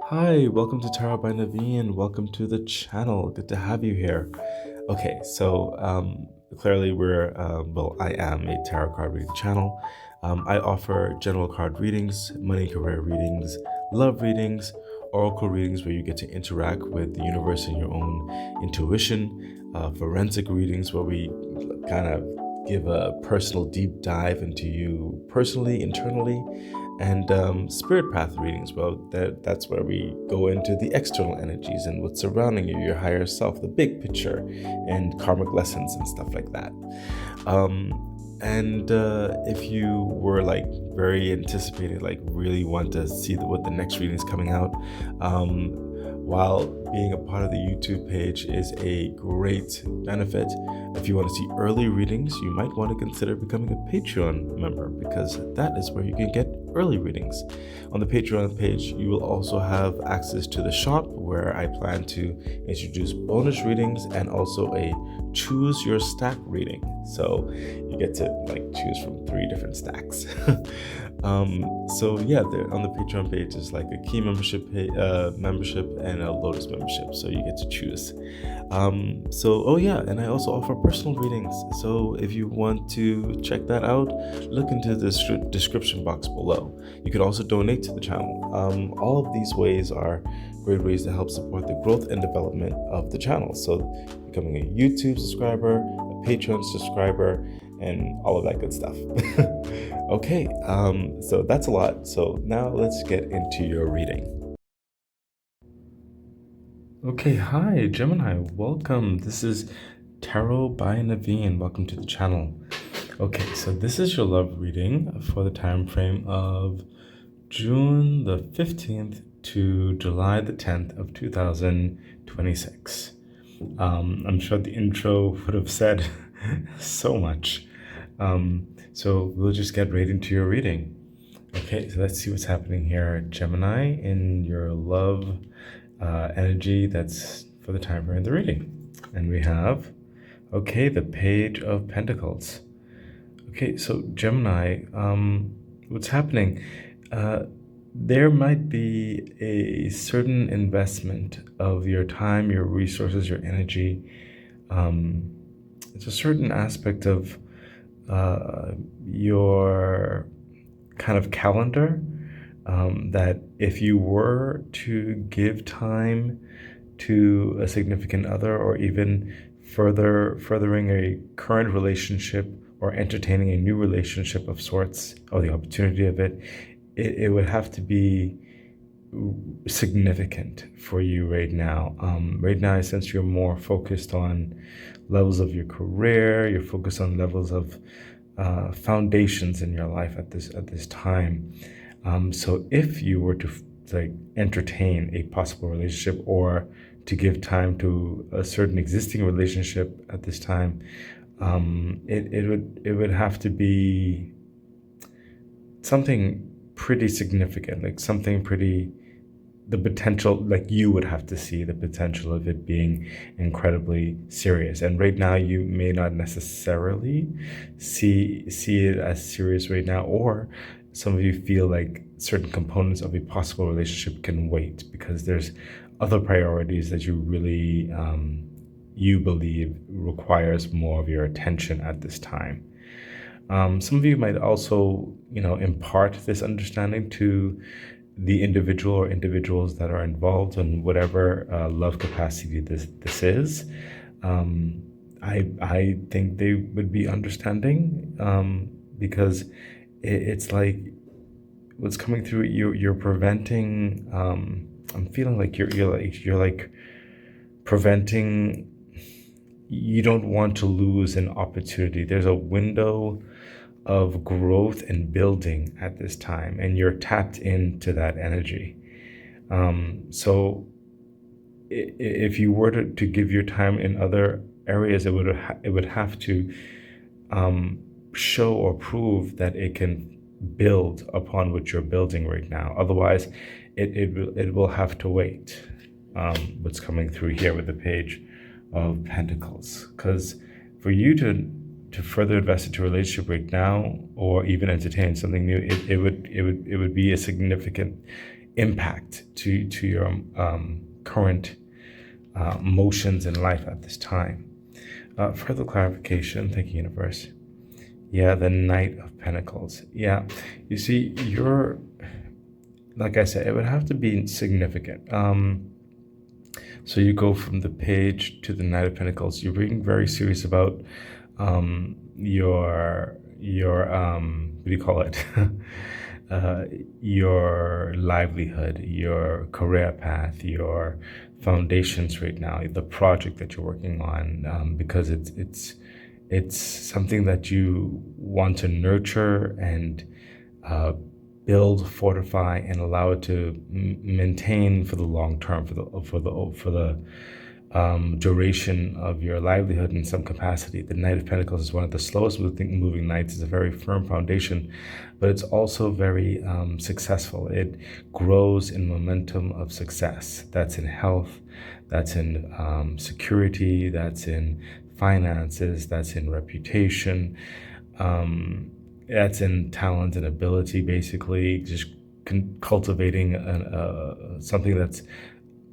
Hi, welcome to Tarot by Naveen. Welcome to the channel. Good to have you here. Okay, so clearly I am a tarot card reading channel. I offer general card readings, money career readings, love readings, oracle readings where you get to interact with the universe and your own intuition, forensic readings where we kind of give a personal deep dive into you personally, internally, and spirit path readings. Well, that's where we go into the external energies and what's surrounding you, your higher self, the big picture, and karmic lessons and stuff like that. And if you were like very anticipated, like really want to see what the next reading is coming out, while being a part of the YouTube page is a great benefit, if you want to see early readings, you might want to consider becoming a Patreon member, because that is where you can get early readings. On the Patreon page, you will also have access to the shop where I plan to introduce bonus readings and also a choose your stack reading. So you get to like choose from 3 different stacks. So yeah, on the Patreon page is like a key membership and a Lotus membership, so you get to choose. And I also offer personal readings, so if you want to check that out, look into the description box below. You could also donate to the channel. All of these ways are great ways to help support the growth and development of the channel, so becoming a YouTube subscriber, a Patreon subscriber, and all of that good stuff. Okay, so that's a lot. So now let's get into your reading. Okay, hi Gemini, welcome. This is Tarot by Naveen. Welcome to the channel. Okay, so this is your love reading for the time frame of June the 15th to July the 10th of 2026. I'm sure the intro would have said so much. So we'll just get right into your reading. Okay, so let's see what's happening here, Gemini, in your love energy that's for the time frame of the reading. And we have, okay, the Page of Pentacles. Okay, so Gemini, what's happening? There might be a certain investment of your time, your resources, your energy. It's a certain aspect of your kind of calendar that if you were to give time to a significant other, or even furthering a current relationship or entertaining a new relationship of sorts, or the opportunity of it would have to be significant for you right now. Right now, I sense you're more focused on levels of your career. You're focused on levels of foundations in your life at this time. So if you were to like entertain a possible relationship, or to give time to a certain existing relationship at this time, it would have to be something pretty significant, like something pretty, the potential, like you would have to see the potential of it being incredibly serious. And right now you may not necessarily see it as serious right now, or some of you feel like certain components of a possible relationship can wait because there's other priorities that you really you believe requires more of your attention at this time. Some of you might also, impart this understanding to the individual or individuals that are involved in whatever love capacity this is. I think they would be understanding, because it's like what's coming through. You're preventing. I'm feeling like you're like preventing. You don't want to lose an opportunity. There's a window of growth and building at this time, and you're tapped into that energy. So if you were to give your time in other areas, it would have to show or prove that it can build upon what you're building right now. Otherwise, it will have to wait. What's coming through here with the Page of Pentacles, because for you to further invest into a relationship right now, or even entertain something new, it would be a significant impact to your current motions in life at this time. Further clarification, thank you, universe. Yeah, the Knight of Pentacles. Yeah, you see, like I said, it would have to be significant. So you go from the Page to the Knight of Pentacles. You're being very serious about your what do you call it? Your livelihood, your career path, your foundations right now, the project that you're working on, because it's something that you want to nurture and build, fortify, and allow it to maintain for the long term, for the duration of your livelihood in some capacity. The Knight of Pentacles is one of the slowest moving knights. It's a very firm foundation, but it's also very successful. It grows in momentum of success. That's in health, that's in security, that's in finances, that's in reputation, that's in talent and ability, basically, just cultivating something that's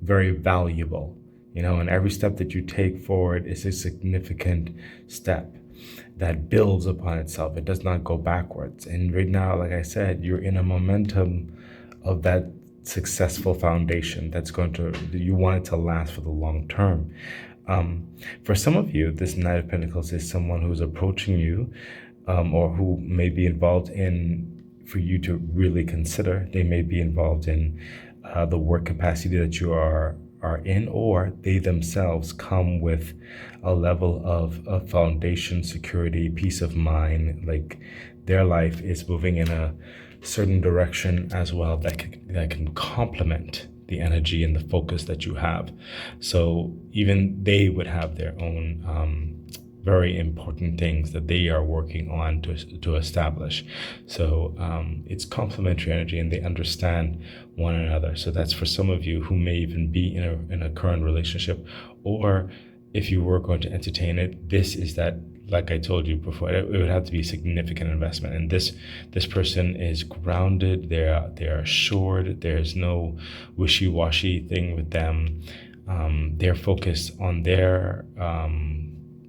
very valuable. And every step that you take forward is a significant step that builds upon itself. It does not go backwards. And right now, like I said, you're in a momentum of that successful foundation you want it to last for the long term. For some of you, this Knight of Pentacles is someone who's approaching you, or who may be involved in, for you to really consider. They may be involved in the work capacity that you are in, or they themselves come with a level of foundation, security, peace of mind. Like their life is moving in a certain direction as well that can complement the energy and the focus that you have. So even they would have their own very important things that they are working on to establish. So it's complementary energy, and they understand one another. So that's for some of you who may even be in a current relationship, or if you were going to entertain it, this is that. Like I told you before, it would have to be a significant investment, and this person is grounded. They're assured. There's no wishy-washy thing with them. They're focused on their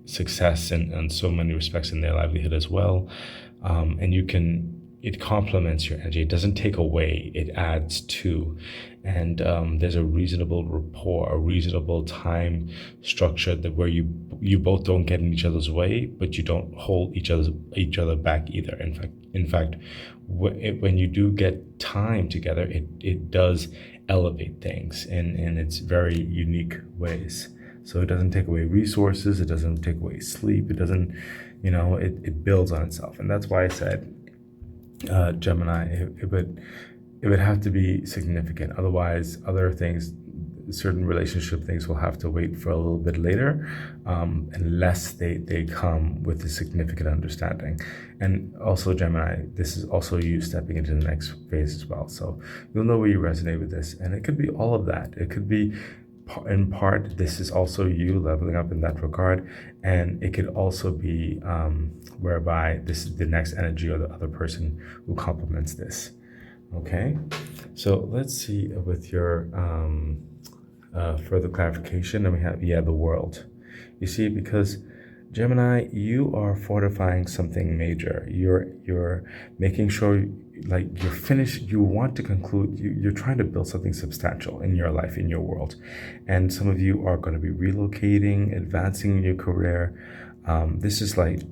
success in so many respects in their livelihood as well. And it complements your energy. It doesn't take away, it adds to. And there's a reasonable rapport, a reasonable time structure where you both don't get in each other's way, but you don't hold each other back either. In fact, when you do get time together, it does elevate things in its very unique ways. So it doesn't take away resources, it doesn't take away sleep, it doesn't, it builds on itself. And that's why I said, Gemini, it would have to be significant. Otherwise, other things, certain relationship things will have to wait for a little bit later, unless they come with a significant understanding. And also, Gemini, this is also you stepping into the next phase as well. So you'll know where you resonate with this. And it could be all of that. It could be, in part, this is also you leveling up in that regard, and it could also be whereby this is the next energy or the other person who complements this. Okay, so let's see with your further clarification. And we have, the World. You see, because Gemini, you are fortifying something major. You're making sure, like, you're finished. You want to conclude. You're trying to build something substantial in your life, in your world. And some of you are going to be relocating, advancing in your career. This is like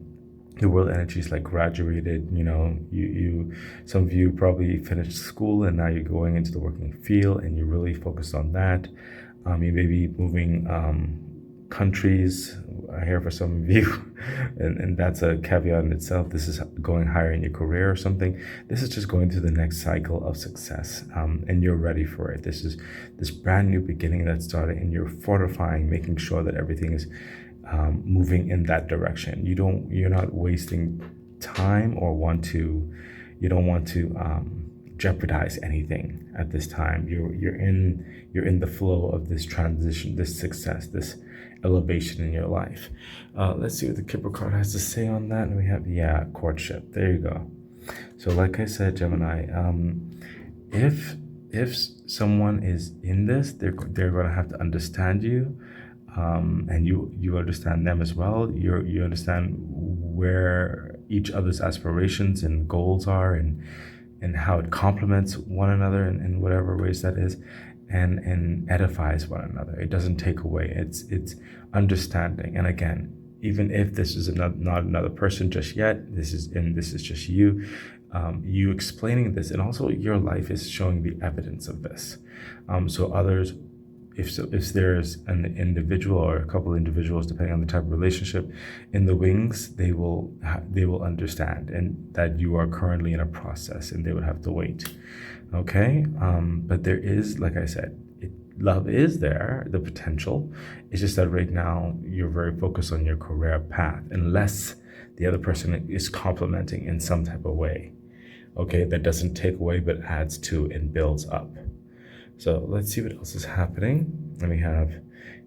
the World energy is like graduated. You some of you probably finished school and now you're going into the working field and you're really focused on that. You may be moving countries. I hear for some of you, and that's a caveat in itself. This is going higher in your career or something. This is just going through the next cycle of success, and you're ready for it. This is this brand new beginning that's starting, and you're fortifying, making sure that everything is moving in that direction. You're not wasting time or you don't want to jeopardize anything at this time. You're in the flow of this transition, this success, this elevation in your life. Let's see what the Kipper card has to say on that. And we have, courtship. There you go. So like I said, Gemini, if if someone is in this, they're going to have to understand you, and you understand them as well. You understand where each other's aspirations and goals are, and how it complements one another in whatever ways that is, and edifies one another. It doesn't take away. It's understanding. And again, even if this is not another person just yet, this is just you. You explaining this, and also your life is showing the evidence of this. So others, if there's an individual or a couple of individuals, depending on the type of relationship, in the wings, they will understand, and that you are currently in a process, and they would have to wait. Okay, but there is, like I said, love is there, the potential. It's just that right now you're very focused on your career path, unless the other person is complementing in some type of way. Okay, that doesn't take away but adds to and builds up. So let's see what else is happening. And we have,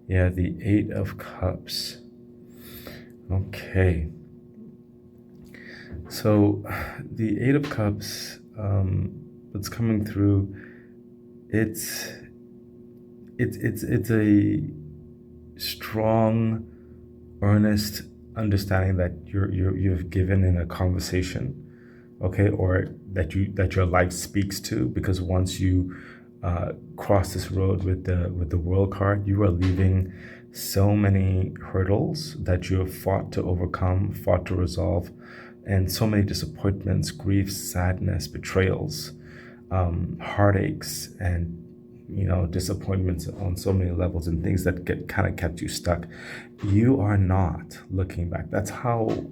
the Eight of Cups. Okay. So the Eight of Cups, what's coming through, it's a strong, earnest understanding that you've given in a conversation, okay, or that your life speaks to, because once you cross this road with the World card, you are leaving so many hurdles that you have fought to overcome, fought to resolve, and so many disappointments, griefs, sadness, betrayals, heartaches, and disappointments on so many levels, and things that kind of kept you stuck. You are not looking back. That's how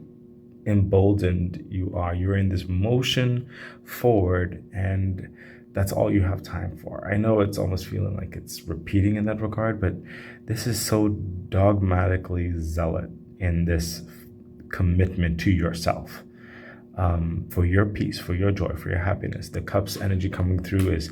emboldened you are. You're in this motion forward, and that's all you have time for. I know it's almost feeling like it's repeating in that regard, but this is so dogmatically zealot in this commitment to yourself, for your peace, for your joy, for your happiness. The Cups energy coming through is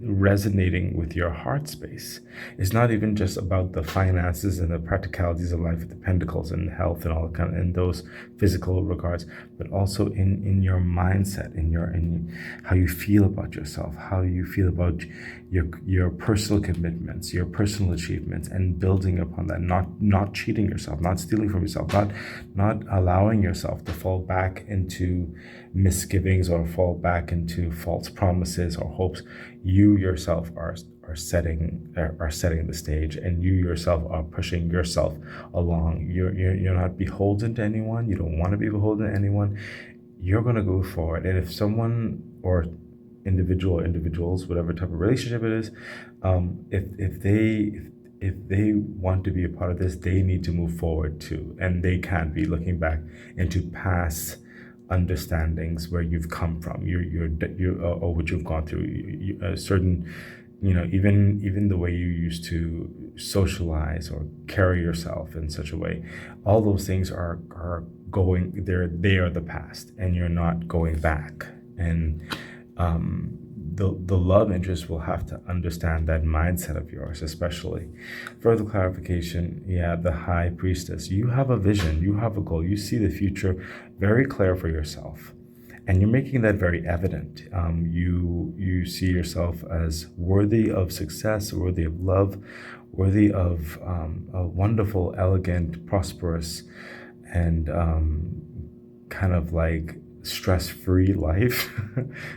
resonating with your heart space. It's not even just about the finances and the practicalities of life, the pentacles and health and all kind of in those physical regards, but also in your mindset, in how you feel about yourself, how you feel about your personal commitments, your personal achievements, and building upon that, not cheating yourself, not stealing from yourself, not allowing yourself to fall back into misgivings or fall back into false promises or hopes. You yourself are setting the stage, and you yourself are pushing yourself along. You're not beholden to anyone. You don't want to be beholden to anyone. You're going to go forward, and if someone or individuals, whatever type of relationship it is, if they want to be a part of this, they need to move forward too, and they can't be looking back into past understandings where you've come from, or what you've gone through, a certain, even the way you used to socialize or carry yourself in such a way. All those things are going there. They are the past, and you're not going back. And the love interest will have to understand that mindset of yours, especially. Further clarification, the High Priestess. You have a vision, you have a goal, you see the future very clear for yourself, and you're making that very evident. You see yourself as worthy of success, worthy of love, worthy of a wonderful, elegant, prosperous, and kind of like stress-free life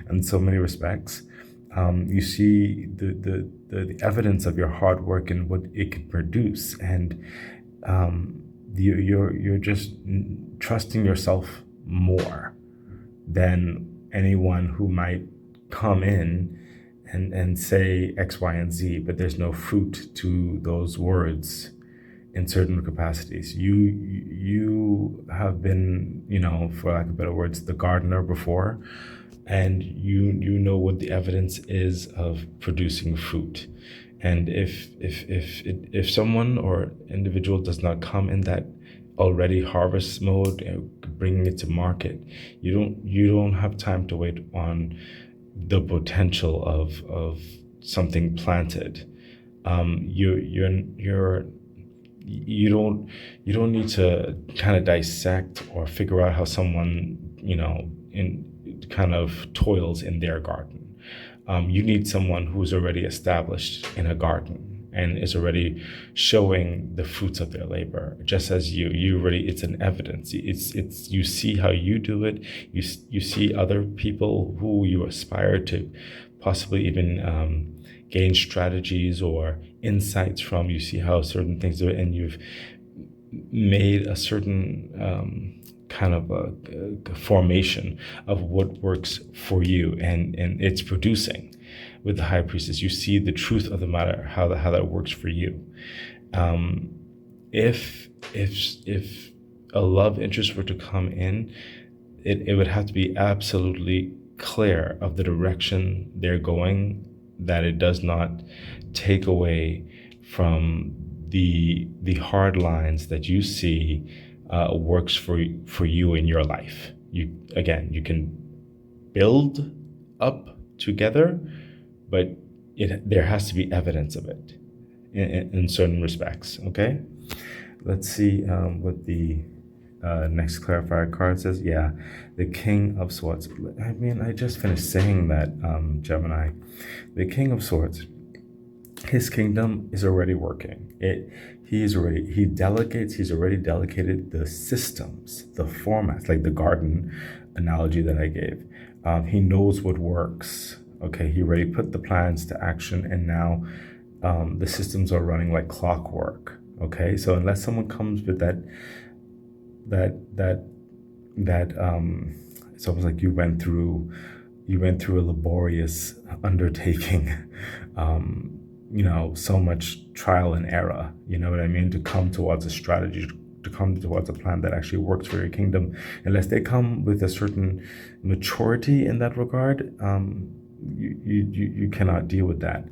in so many respects. You see the evidence of your hard work and what it can produce, and you're just trusting yourself more than anyone who might come in and say X, Y, and Z, but there's no fruit to those words in certain capacities. You have been, for lack of better words, the gardener before, and you know what the evidence is of producing fruit. And if someone or individual does not come in that already harvest mode, bringing it to market, you don't have time to wait on the potential of something planted. You don't need to kind of dissect or figure out how someone in kind of toils in their garden. You need someone who's already established in a garden and is already showing the fruits of their labor, just as you already, it's an evidence. It's you see how you do it. You see other people who you aspire to possibly even gain strategies or insights from. You see how certain things do it, and you've made a certain kind of a formation of what works for you, and it's producing. With the high priestess, you see the truth of the matter, how that works for you. um, if a love interest were to come in, it would have to be absolutely clear of the direction they're going, that it does not take away from the hard lines that you see works for you in your life. You can build up together, but there has to be evidence of it in certain respects. Okay, let's see what the next clarifier card says. Yeah, the King of Swords. I mean, I just finished saying that, Gemini. The King of Swords, his kingdom is already working. He's already delegated the systems, the formats, like the garden analogy that I gave. He knows what works. Okay, he already put the plans to action, and now the systems are running like clockwork. Okay, so unless someone comes with that it's almost like you went through a laborious undertaking, so much trial and error, you know what I mean, to come towards a strategy, to come towards a plan that actually works for your kingdom. Unless they come with a certain maturity in that regard, you cannot deal with that.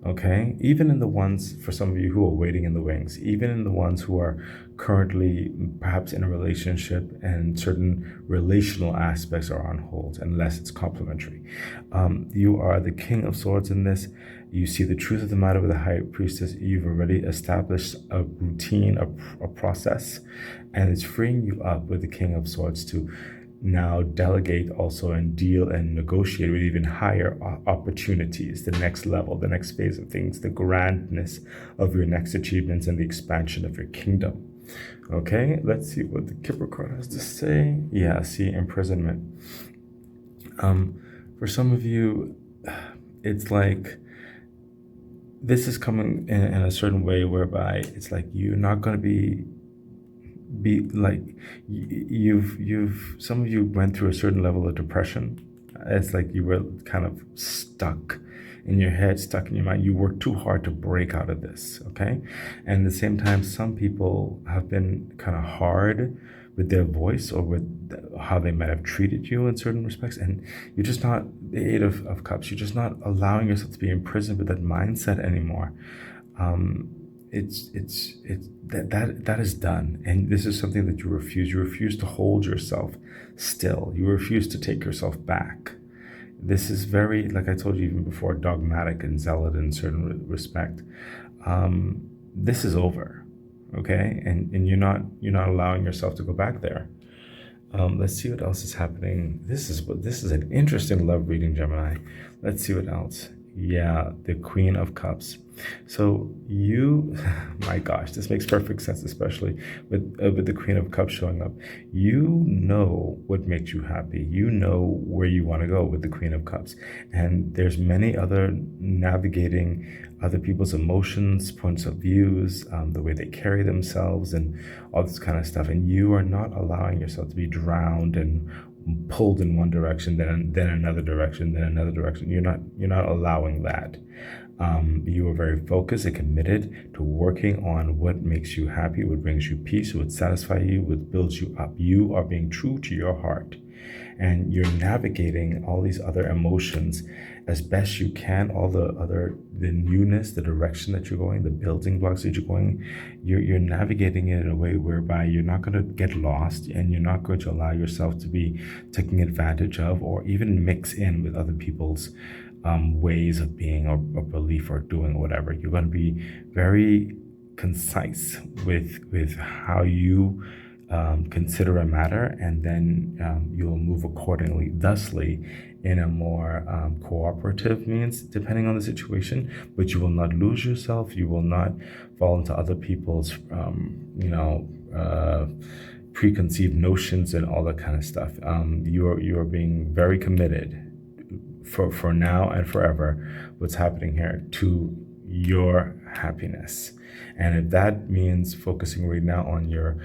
Okay, even in the ones, for some of you who are waiting in the wings, even in the ones who are currently perhaps in a relationship and certain relational aspects are on hold, unless it's complementary. You are the King of Swords in this. You see the truth of the matter with the High Priestess. You've already established a routine, a process, and it's freeing you up with the King of Swords to now delegate also and deal and negotiate with even higher opportunities, the next level, the next phase of things, the grandness of your next achievements, and the expansion of your kingdom. Okay, let's see what the Kipper card has to say. Yeah, see, imprisonment. For some of you, it's like this is coming in a certain way whereby it's like you're not going to be like you've some of you went through a certain level of depression. It's like you were kind of stuck in your head, stuck in your mind. You worked too hard to break out of this. Okay, and at the same time, some people have been kind of hard with their voice or with how they might have treated you in certain respects, and you're just not, the Eight of Cups, you're just not allowing yourself to be imprisoned with that mindset anymore. It's that is done, and this is something that you refuse to hold yourself still. You refuse to take yourself back. This is very, like I told you even before, dogmatic and zealot in certain respect. This is over, okay, and you're not allowing yourself to go back there. Let's see what else is happening. This is an interesting love reading, Gemini. Let's see what else. Yeah, the Queen of Cups. So you, my gosh, this makes perfect sense, especially with the Queen of Cups showing up. You know what makes you happy. You know where you want to go with the Queen of Cups. And there's many other navigating other people's emotions, points of views, the way they carry themselves, and all this kind of stuff. And you are not allowing yourself to be drowned and pulled in one direction, then another direction, then another direction. You're not allowing that. You are very focused and committed to working on what makes you happy, what brings you peace, what satisfies you, what builds you up. You are being true to your heart, and you're navigating all these other emotions as best you can. All the newness, the direction that you're going, the building blocks that you're going, you're navigating it in a way whereby you're not going to get lost, and you're not going to allow yourself to be taken advantage of or even mix in with other people's ways of being or belief or doing whatever. You're going to be very concise with how you consider a matter, and then you'll move accordingly, thusly in a more cooperative means, depending on the situation. But you will not lose yourself. You will not fall into other people's, preconceived notions and all that kind of stuff. You're being very committed for now and forever. What's happening here to your happiness, and if that means focusing right now on your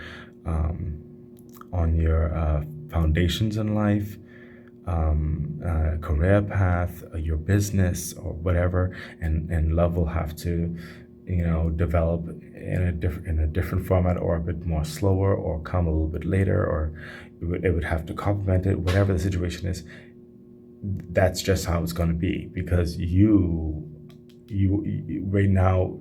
foundations in life, career path, your business, or whatever, and love will have to, develop in a different format, or a bit more slower, or come a little bit later, or it would have to complement it. Whatever the situation is, that's just how it's going to be, because you right now,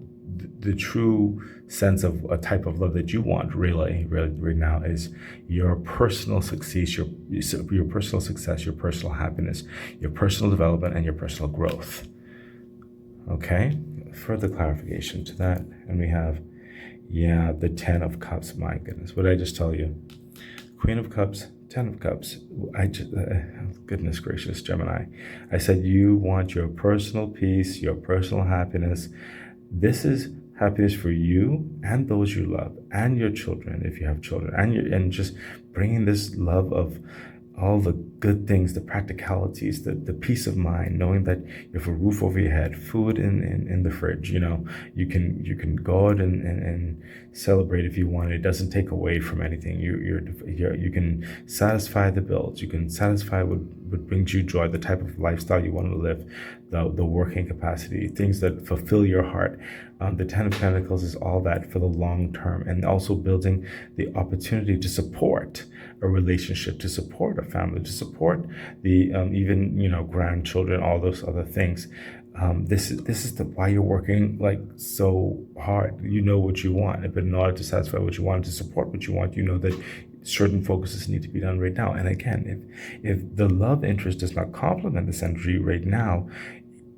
the true sense of a type of love that you want really right now is your personal success, your personal success, your personal happiness, your personal development, and your personal growth. Okay, further clarification to that, and we have, the 10 of Cups. My goodness, what did I just tell you? Queen of Cups, 10 of Cups. Goodness gracious, Gemini. I said you want your personal peace, your personal happiness. This is happiness for you and those you love, and your children, if you have children, and just bringing this love of all the good things, the practicalities, the peace of mind, knowing that you have a roof over your head, food in the fridge. You can go out and celebrate if you want. It doesn't take away from anything. You can satisfy the bills. You can satisfy what brings you joy, the type of lifestyle you want to live, the working capacity, things that fulfill your heart. The 10 of Pentacles is all that for the long term, and also building the opportunity to support a relationship, to support a family, to support the even grandchildren, all those other things. This is why you're working like so hard. You know what you want, but in order to satisfy what you want, to support what you want, you know that certain focuses need to be done right now. And again, if the love interest does not complement this energy right now,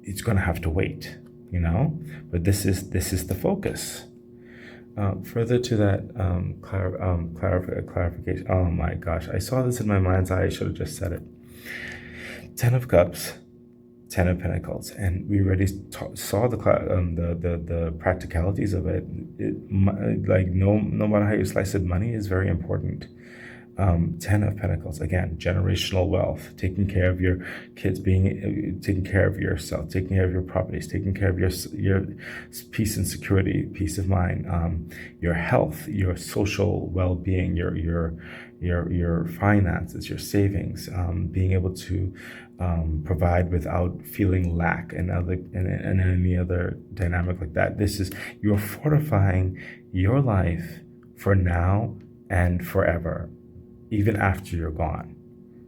it's going to have to wait. But this is the focus. Further to that, clarification. Oh my gosh, I saw this in my mind's eye. I should have just said it. 10 of Cups, 10 of Pentacles, and we already saw the practicalities of it. No matter how you slice it, money is very important. 10 of Pentacles, again, generational wealth, taking care of your kids, taking care of yourself, taking care of your properties, taking care of your peace and security, peace of mind, your health, your social well-being, your finances, your savings, being able to provide without feeling lack, and any other dynamic like that. This is, you're fortifying your life for now and forever, even after you're gone.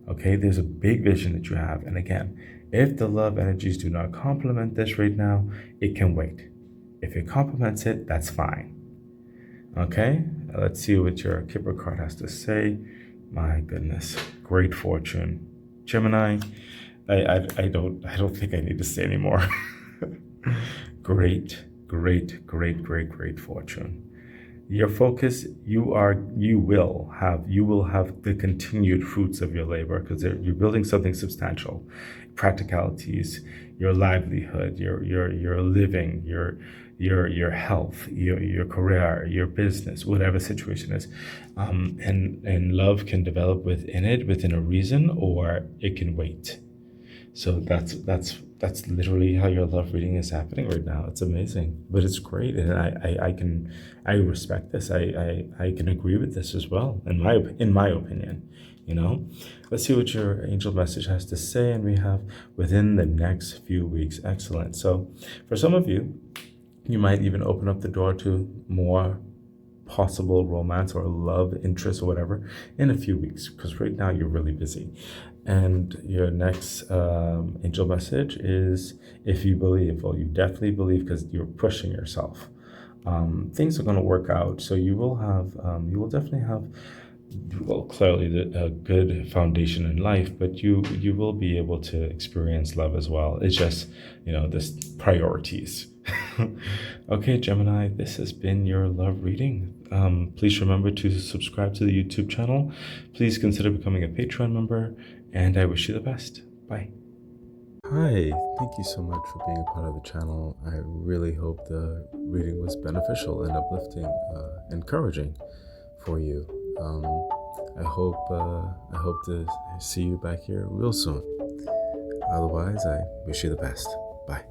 Okay, there's a big vision that you have. And again, if the love energies do not complement this right now, it can wait. If it complements it, that's fine. Okay, let's see what your Kipper card has to say. My goodness, great fortune. Gemini, I don't think I need to say anymore. Great fortune. Your focus, you will have the continued fruits of your labor, because you're building something substantial. Practicalities, your livelihood, your living, your health, your career, your business, whatever situation is, and love can develop within a reason, or it can wait. So that's literally how your love reading is happening right now. It's amazing, but it's great, and I respect this. I can agree with this as well, in my opinion. Let's see what your angel message has to say, and we have within the next few weeks. Excellent. So for some of you, you might even open up the door to more possible romance or love interest or whatever in a few weeks, because right now you're really busy. And your next angel message is, if you believe, well, you definitely believe, because you're pushing yourself. Things are going to work out. So you will definitely have, well, clearly a good foundation in life, but you will be able to experience love as well. It's just, this priorities. Okay, Gemini, this has been your love reading. Please remember to subscribe to the YouTube channel. Please consider becoming a Patreon member, and I wish you the best. Bye. Hi, thank you so much for being a part of the channel. I really hope the reading was beneficial and uplifting, encouraging for you. I hope to see you back here real soon. Otherwise, I wish you the best. Bye.